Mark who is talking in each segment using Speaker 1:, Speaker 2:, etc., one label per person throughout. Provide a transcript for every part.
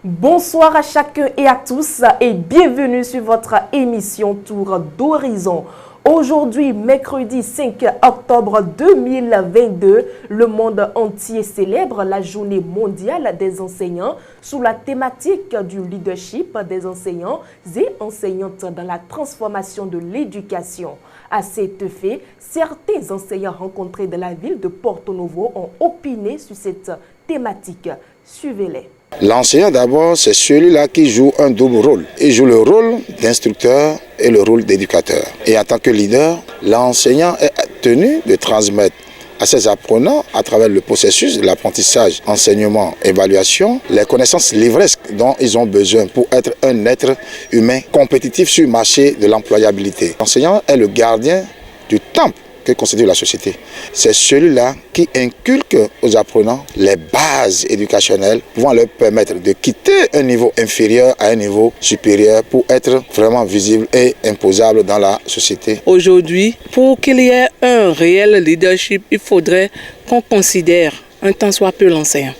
Speaker 1: Bonsoir à chacun et à tous et bienvenue sur votre émission Tour d'Horizon. Aujourd'hui, mercredi 5 octobre 2022, le monde entier célèbre la journée mondiale des enseignants sous la thématique du leadership des enseignants et enseignantes dans la transformation de l'éducation. À cet effet, certains enseignants rencontrés dans la ville de Porto Novo ont opiné sur cette thématique. Suivez-les.
Speaker 2: L'enseignant d'abord, c'est celui-là qui joue un double rôle. Il joue le rôle d'instructeur et le rôle d'éducateur. Et en tant que leader, l'enseignant est tenu de transmettre à ses apprenants, à travers le processus de l'apprentissage, enseignement, évaluation, les connaissances livresques dont ils ont besoin pour être un être humain compétitif sur le marché de l'employabilité. L'enseignant est le gardien du temple que constitue la société. C'est celui-là qui inculque aux apprenants les bases éducationnelles pouvant leur permettre de quitter un niveau inférieur à un niveau supérieur pour être vraiment visible et imposable dans la société.
Speaker 3: Aujourd'hui, pour qu'il y ait un réel leadership, il faudrait qu'on considère un tant soit peu l'enseignant.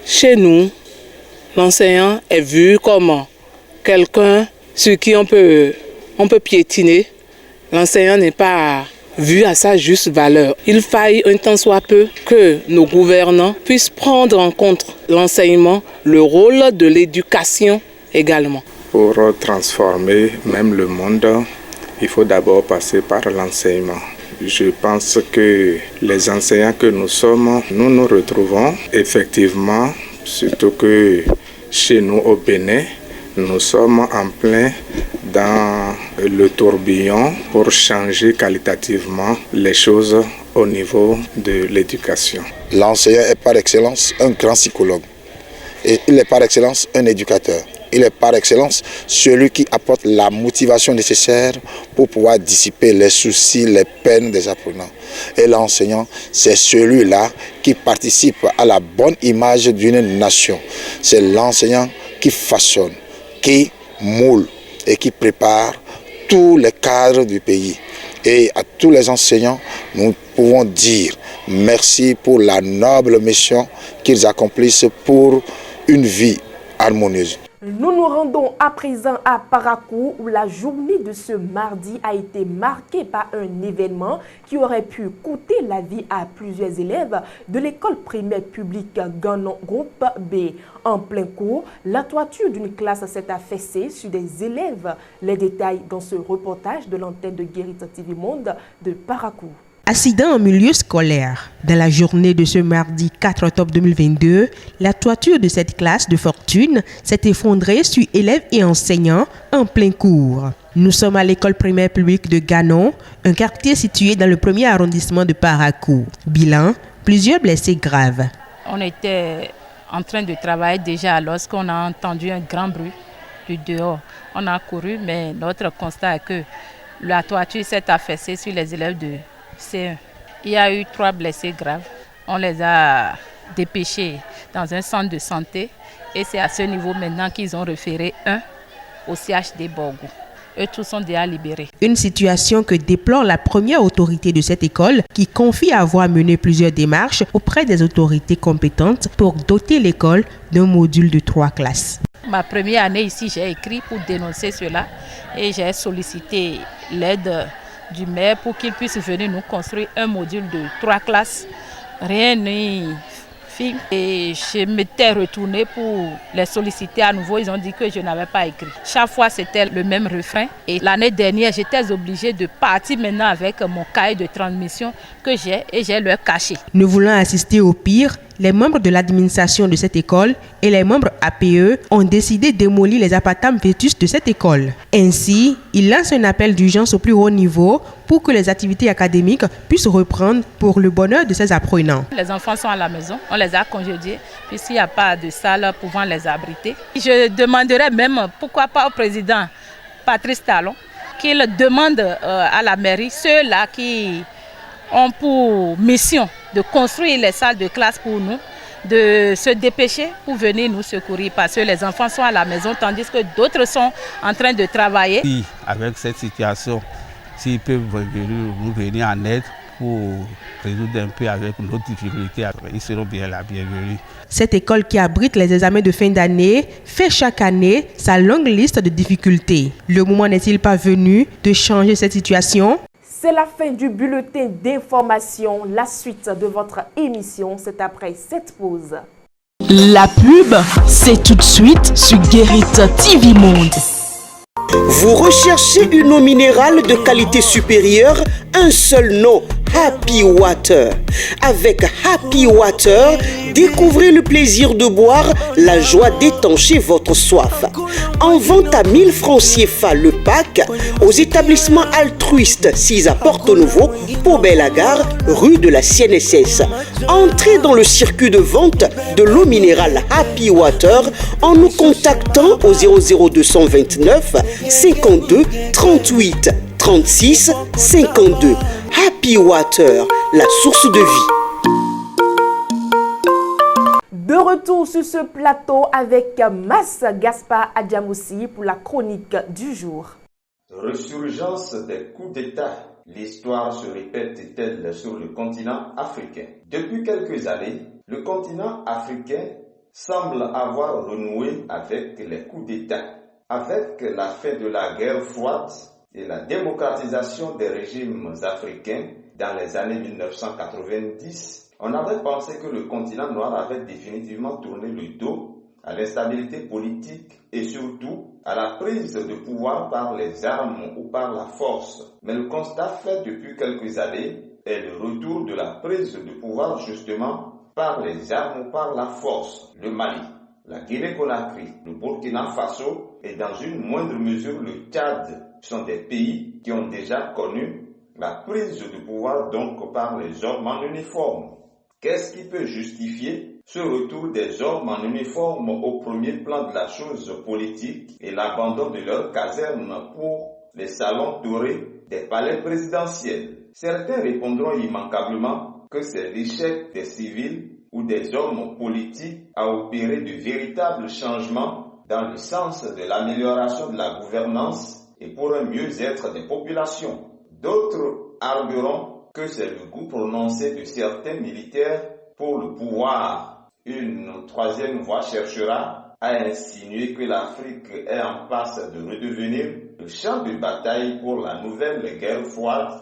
Speaker 3: Chez nous, l'enseignant est vu comme quelqu'un sur qui on peut piétiner. L'enseignant n'est pas vu à sa juste valeur. Il faille un tant soit peu que nos gouvernants puissent prendre en compte l'enseignement, le rôle de l'éducation également.
Speaker 4: Pour transformer même le monde, il faut d'abord passer par l'enseignement. Je pense que les enseignants que nous sommes, nous nous retrouvons effectivement, surtout que chez nous au Bénin, nous sommes en plein dans le tourbillon pour changer qualitativement les choses au niveau de l'éducation.
Speaker 2: L'enseignant est par excellence un grand psychologue et il est par excellence un éducateur. Il est par excellence celui qui apporte la motivation nécessaire pour pouvoir dissiper les soucis, les peines des apprenants. Et l'enseignant, c'est celui-là qui participe à la bonne image d'une nation. C'est l'enseignant qui façonne, qui moule et qui prépare tous les cadres du pays. Et à tous les enseignants, nous pouvons dire merci pour la noble mission qu'ils accomplissent pour une vie harmonieuse.
Speaker 1: Nous nous rendons à présent à Parakou où la journée de ce mardi a été marquée par un événement qui aurait pu coûter la vie à plusieurs élèves de l'école primaire publique Ganon Groupe B. En plein cours, la toiture d'une classe s'est affaissée sur des élèves. Les détails dans ce reportage de l'antenne de Guérita TV Monde de Parakou.
Speaker 5: Accident en milieu scolaire. Dans la journée de ce mardi 4 octobre 2022, la toiture de cette classe de fortune s'est effondrée sur élèves et enseignants en plein cours. Nous sommes à l'école primaire publique de Ganon, un quartier situé dans le premier arrondissement de Parakou. Bilan, plusieurs blessés graves.
Speaker 6: On était en train de travailler déjà lorsqu'on a entendu un grand bruit du dehors. On a couru, mais notre constat est que la toiture s'est affaissée sur les élèves de C1. Il y a eu 3 blessés graves. On les a dépêchés dans un centre de santé et c'est à ce niveau maintenant qu'ils ont référé un au CHD Borgou. Eux tous sont déjà libérés.
Speaker 5: Une situation que déplore la première autorité de cette école qui confie avoir mené plusieurs démarches auprès des autorités compétentes pour doter l'école d'un module de 3 classes.
Speaker 6: Ma première année ici, j'ai écrit pour dénoncer cela et j'ai sollicité l'aide du maire pour qu'il puisse venir nous construire un module de 3 classes. Rien n'est fait. Et je m'étais retournée pour les solliciter à nouveau. Ils ont dit que je n'avais pas écrit. Chaque fois, c'était le même refrain. Et l'année dernière, j'étais obligée de partir maintenant avec mon cahier de transmission que j'ai et j'ai leur caché.
Speaker 5: Ne voulant assister au pire, les membres de l'administration de cette école et les membres APE ont décidé de démolir les appartements vétustes de cette école. Ainsi, ils lancent un appel d'urgence au plus haut niveau pour que les activités académiques puissent reprendre pour le bonheur de ces apprenants.
Speaker 6: Les enfants sont à la maison, on les a congédiés, puisqu'il n'y a pas de salle pouvant les abriter. Je demanderais même, pourquoi pas au président Patrice Talon, qu'il demande à la mairie, ceux-là qui ont pour mission de construire les salles de classe pour nous, de se dépêcher pour venir nous secourir parce que les enfants sont à la maison tandis que d'autres sont en train de travailler.
Speaker 7: Si, avec cette situation, s'ils peuvent nous venir en aide, pour résoudre un peu avec nos difficultés. Ils seront bien la bienvenue.
Speaker 5: Cette école qui abrite les examens de fin d'année fait chaque année sa longue liste de difficultés. Le moment n'est-il pas venu de changer cette situation?
Speaker 1: C'est la fin du bulletin d'information. La suite de votre émission, c'est après cette pause.
Speaker 8: La pub, c'est tout de suite sur Guérit TV Monde.
Speaker 9: Vous recherchez une eau minérale de qualité supérieure? Un seul nom, Happy Water. Avec Happy Water, découvrez le plaisir de boire, la joie d'étancher votre soif. En vente à 1000 francs CFA le pack aux établissements altruistes 6 à Porto-Nouveau, Pau-Belle-Gare, rue de la CNSS. Entrez dans le circuit de vente de l'eau minérale Happy Water en nous contactant au 00229 52 38 36 52. Happy Water, la source de vie.
Speaker 1: De retour sur ce plateau avec Mas Gaspard Adjamoussi pour la chronique du jour.
Speaker 10: Resurgence des coups d'État. L'histoire se répète-t-elle sur le continent africain? Depuis quelques années, le continent africain semble avoir renoué avec les coups d'État. Avec la fin de la guerre froide et la démocratisation des régimes africains dans les années 1990, on avait pensé que le continent noir avait définitivement tourné le dos à l'instabilité politique et surtout à la prise de pouvoir par les armes ou par la force. Mais le constat fait depuis quelques années est le retour de la prise de pouvoir justement par les armes ou par la force. Le Mali, la Guinée-Conakry, le Burkina Faso et dans une moindre mesure le Tchad sont des pays qui ont déjà connu la prise de pouvoir donc par les hommes en uniforme. Qu'est-ce qui peut justifier ce retour des hommes en uniforme au premier plan de la chose politique et l'abandon de leurs casernes pour les salons dorés des palais présidentiels? Certains répondront immanquablement que c'est l'échec des civils ou des hommes politiques à opérer de véritables changements dans le sens de l'amélioration de la gouvernance et pour un mieux-être des populations. D'autres argueront que c'est le goût prononcé de certains militaires pour le pouvoir. Une troisième voie cherchera à insinuer que l'Afrique est en passe de redevenir le champ de bataille pour la nouvelle guerre froide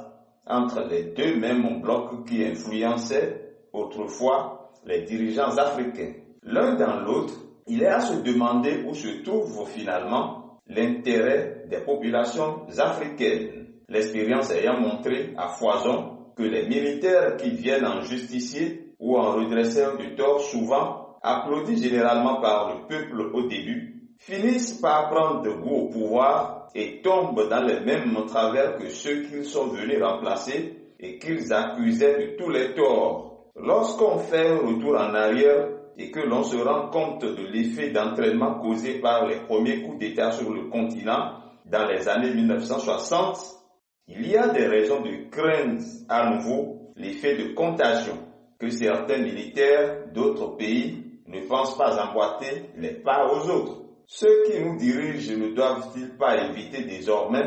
Speaker 10: entre les deux mêmes blocs qui influençaient autrefois les dirigeants africains. L'un dans l'autre, il est à se demander où se trouve finalement l'intérêt des populations africaines. L'expérience ayant montré à foison que les militaires qui viennent en justicier ou en redresseur de tort, souvent applaudis généralement par le peuple au début, finissent par prendre goût au pouvoir et tombent dans les mêmes travers que ceux qu'ils sont venus remplacer et qu'ils accusaient de tous les torts. Lorsqu'on fait un retour en arrière et que l'on se rend compte de l'effet d'entraînement causé par les premiers coups d'État sur le continent dans les années 1960, il y a des raisons de craindre à nouveau l'effet de contagion que certains militaires d'autres pays ne pensent pas emboîter les pas aux autres. Ceux qui nous dirigent ne doivent-ils pas éviter désormais,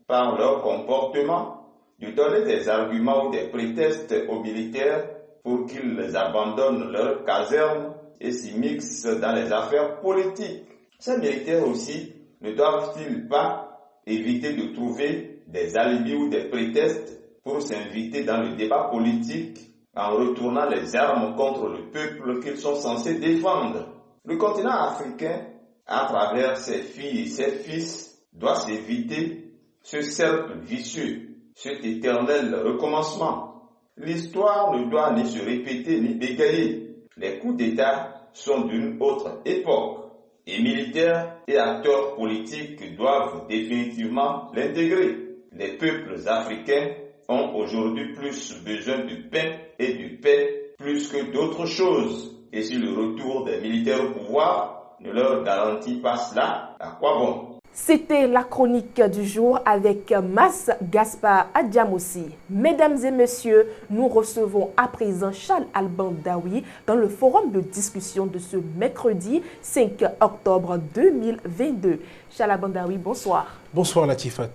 Speaker 10: par leur comportement, de donner des arguments ou des prétextes aux militaires pour qu'ils abandonnent leurs casernes et s'y mixent dans les affaires politiques? Ces militaires aussi ne doivent-ils pas éviter de trouver des alibis ou des prétextes pour s'inviter dans le débat politique en retournant les armes contre le peuple qu'ils sont censés défendre? Le continent africain, à travers ses filles et ses fils, doit s'éviter ce cercle vicieux, cet éternel recommencement. L'histoire ne doit ni se répéter ni bégayer. Les coups d'État sont d'une autre époque et militaires et acteurs politiques doivent définitivement l'intégrer. Les peuples africains ont aujourd'hui plus besoin de pain et de paix plus que d'autres choses. Et si le retour des militaires au pouvoir ne leur garantit pas cela, à quoi bon?
Speaker 1: C'était la chronique du jour avec Mas Gaspard Adjamoussi. Mesdames et messieurs, nous recevons à présent Charles Alban Daoui dans le forum de discussion de ce mercredi 5 octobre 2022. Charles Alban Daoui, bonsoir.
Speaker 11: Bonsoir Latifat,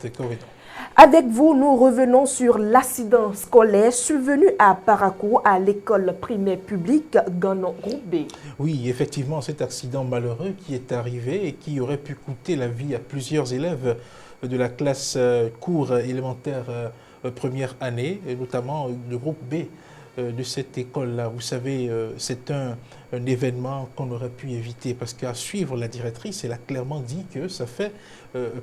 Speaker 1: Avec vous, nous revenons sur l'accident scolaire survenu à Parakou, à l'école primaire publique Ganon Groupe B.
Speaker 11: Oui, effectivement, cet accident malheureux qui est arrivé et qui aurait pu coûter la vie à plusieurs élèves de la classe cours élémentaire première année, et notamment le groupe B de cette école-là. Vous savez, c'est un événement qu'on aurait pu éviter parce qu'à suivre la directrice, elle a clairement dit que ça fait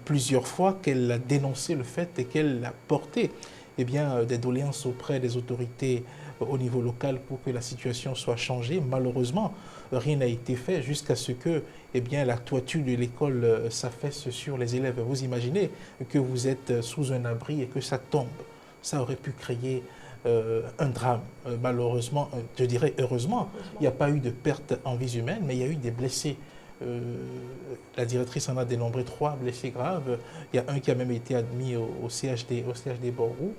Speaker 11: plusieurs fois qu'elle a dénoncé le fait et qu'elle a porté des doléances auprès des autorités au niveau local pour que la situation soit changée. Malheureusement, rien n'a été fait jusqu'à ce que la toiture de l'école s'affaisse sur les élèves. Vous imaginez que vous êtes sous un abri et que ça tombe. Ça aurait pu créer un drame. Malheureusement, je dirais heureusement, il n'y a pas eu de perte en vies humaines, mais il y a eu des blessés. La directrice en a dénombré 3 blessés graves. Il y a un qui a même été admis au CHD Borou.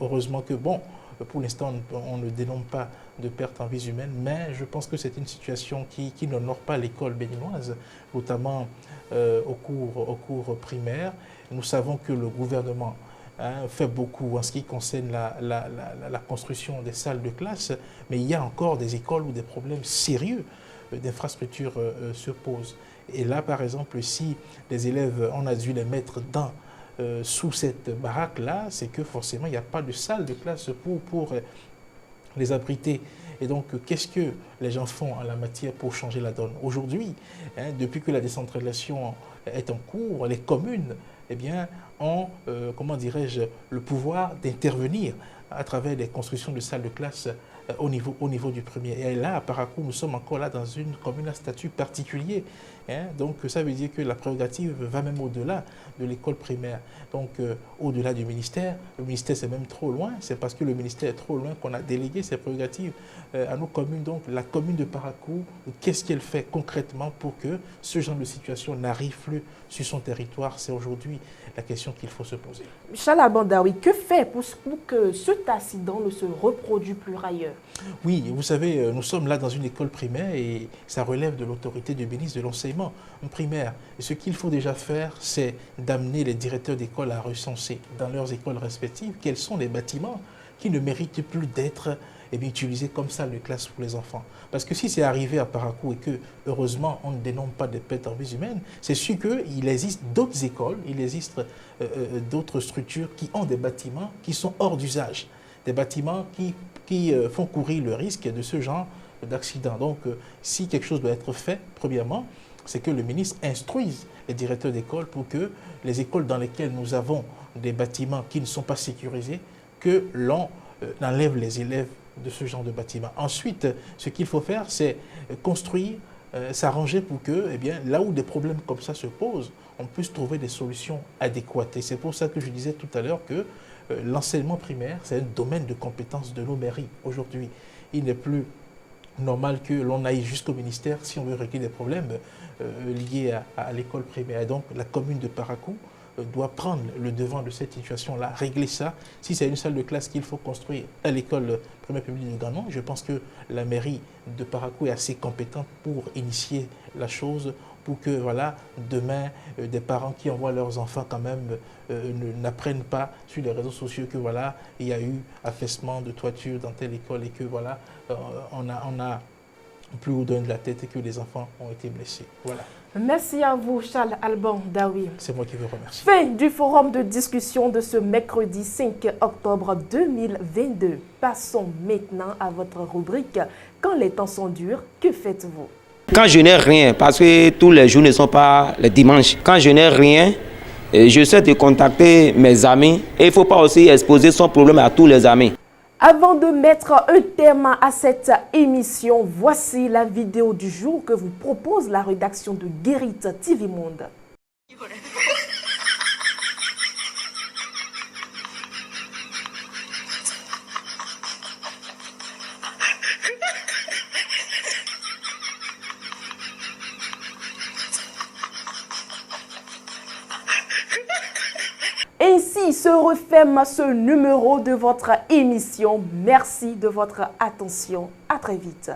Speaker 11: Heureusement que, bon, pour l'instant, on ne dénombre pas de perte en vies humaines, mais je pense que c'est une situation qui n'honore pas l'école béninoise, notamment au cours primaire. Nous savons que le gouvernement fait beaucoup en ce qui concerne la construction des salles de classe, mais il y a encore des écoles où des problèmes sérieux d'infrastructures se posent. Et là, par exemple, si les élèves, on a dû les mettre sous cette baraque-là, c'est que forcément, il n'y a pas de salle de classe pour les abriter. Et donc, qu'est-ce que les gens font en la matière pour changer la donne? Aujourd'hui, depuis que la décentralisation est en cours, les communes ont, comment dirais-je, le pouvoir d'intervenir à travers les constructions de salles de classe au niveau du premier. Et là, à Parakou, nous sommes encore là dans une commune à statut particulier. Donc, ça veut dire que la prérogative va même au-delà de l'école primaire. Donc, au-delà du ministère, le ministère c'est même trop loin. C'est parce que le ministère est trop loin qu'on a délégué ces prérogatives à nos communes. Donc, la commune de Parakou, qu'est-ce qu'elle fait concrètement pour que ce genre de situation n'arrive plus sur son territoire? C'est aujourd'hui la question qu'il faut se poser.
Speaker 1: Chala Bandaoui, que faire pour que cet accident ne se reproduise plus ailleurs?
Speaker 11: Oui, vous savez, nous sommes là dans une école primaire et ça relève de l'autorité du ministre de l'enseignement primaire. Et ce qu'il faut déjà faire, c'est d'amener les directeurs d'école à recenser dans leurs écoles respectives quels sont les bâtiments qui ne méritent plus d'être utilisés comme salle de classe pour les enfants. Parce que si c'est arrivé à Parakou et que, heureusement, on ne dénombre pas de pertes en vies humaines, c'est sûr qu'il existe d'autres écoles, il existe d'autres structures qui ont des bâtiments qui sont hors d'usage, des bâtiments qui font courir le risque de ce genre d'accident. Donc, si quelque chose doit être fait, premièrement, c'est que le ministre instruise les directeurs d'école pour que les écoles dans lesquelles nous avons des bâtiments qui ne sont pas sécurisés, que l'on enlève les élèves de ce genre de bâtiment. Ensuite, ce qu'il faut faire, c'est construire, s'arranger pour que, là où des problèmes comme ça se posent, on puisse trouver des solutions adéquates. Et c'est pour ça que je disais tout à l'heure que l'enseignement primaire, c'est un domaine de compétence de nos mairies aujourd'hui. Il n'est plus normal que l'on aille jusqu'au ministère si on veut régler des problèmes liés à l'école primaire. Et donc, la commune de Parakou doit prendre le devant de cette situation-là, régler ça. Si c'est une salle de classe qu'il faut construire à l'école primaire publique de Ganon, je pense que la mairie de Parakou est assez compétente pour initier la chose, pour que demain, des parents qui envoient leurs enfants quand même n'apprennent pas sur les réseaux sociaux que il y a eu affaissement de toiture dans telle école et que on a plus haut de la tête et que les enfants ont été blessés. Voilà.
Speaker 1: Merci à vous, Charles Alban Daoui.
Speaker 11: C'est moi qui vous remercie.
Speaker 1: Fin du forum de discussion de ce mercredi 5 octobre 2022. Passons maintenant à votre rubrique « Quand les temps sont durs, que faites-vous »
Speaker 12: Quand je n'ai rien, parce que tous les jours ne sont pas les dimanches, quand je n'ai rien, j'essaie de contacter mes amis et il ne faut pas aussi exposer son problème à tous les amis.
Speaker 1: Avant de mettre un terme à cette émission, voici la vidéo du jour que vous propose la rédaction de Guérit TV Monde. Ainsi se referme ce numéro de votre émission. Merci de votre attention. À très vite.